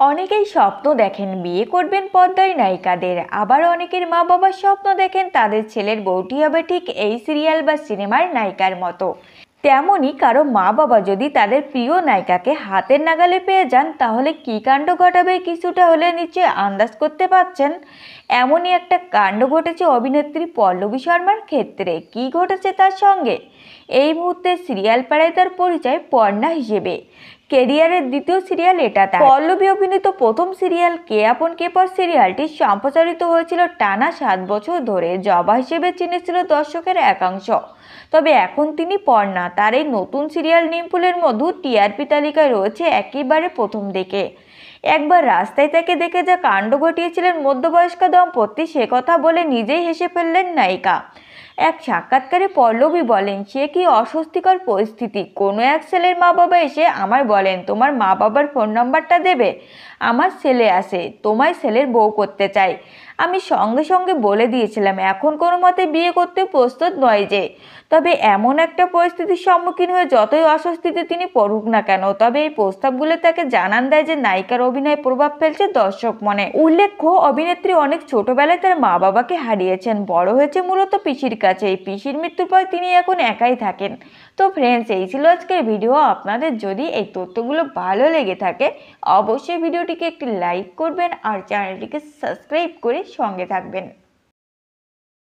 অনেকেই স্বপ্ন দেখেন বিয়ে করবেন পর্দায় নায়িকাদের, আবার অনেকের মা বাবার স্বপ্ন দেখেন তাদের ছেলের বউটি হবে ঠিক এই সিরিয়াল বা সিনেমার নায়িকার মতো। তেমনই কারো মা বাবা যদি তাদের প্রিয় নায়িকাকে হাতের নাগালে পেয়ে যান তাহলে কী কাণ্ড ঘটাবে কিছুটা হলে নিশ্চয়ই আন্দাজ করতে পারছেন। এমনই একটা কাণ্ড ঘটেছে অভিনেত্রী পল্লবী শর্মার ক্ষেত্রে। কি ঘটেছে তার সঙ্গে? এই মুহূর্তে সিরিয়াল পাড়ায় তার পরিচয় পর্ণা হিসেবে। কেরিয়ারের দ্বিতীয় সিরিয়াল এটা তার। পল্লবী অভিনীত প্রথম সিরিয়াল কে আপন কে পর সিরিয়ালটি সম্প্রচারিত হয়েছিল টানা 7 বছর ধরে। জবা হিসেবে চিনেছিল দর্শকের একাংশ। তবে এখন তিনি পর্ণা। তার এই নতুন সিরিয়াল নিমফুলের মধু টিআরপি তালিকায় রয়েছে একেবারে প্রথম দিকে। একবার রাস্তায় তাকে দেখে যা কাণ্ড ঘটিয়েছিলেন মধ্যবয়স্ক দম্পতি, সে কথা বলে নিজেই হেসে ফেললেন নায়িকা। এক সাক্ষাৎকারে পল্লবী বলেন, সে কি অস্বস্তিকর পরিস্থিতি। কোনো এক ছেলের মা বাবা এসে আমায় বলেন, তোমার মা বাবার ফোন নাম্বারটা দেবে, আমার ছেলে আসে, তোমায় ছেলের বউ করতে চাই। আমি সঙ্গে সঙ্গে বলে দিয়েছিলাম এখন কোনো মতে বিয়ে করতে প্রস্তুত নয় যে। তবে এমন একটা পরিস্থিতির সম্মুখীন হয়ে যতই অস্বস্তিতে তিনি পড়ুক না কেন, তবে এই প্রস্তাবগুলো তাকে জানান দেয় যে নায়িকার অভিনয় প্রভাব ফেলছে দর্শক মনে। উল্লেখ্য, অভিনেত্রী অনেক ছোটবেলায় তার মা বাবাকে হারিয়েছেন। বড় হয়েছে মূলত পিসির কাছে। পিসির মৃত্যুর পর তিনি এখন একাই থাকেন। তো ফ্রেন্ডস, এই ছিল আজকের ভিডিও। আপনাদের যদি এই তথ্যগুলো ভালো লেগে থাকে অবশ্যই ভিডিওটিকে একটি লাইক করবেন আর চ্যানেলটিকে সাবস্ক্রাইব করে সঙ্গে থাকবেন।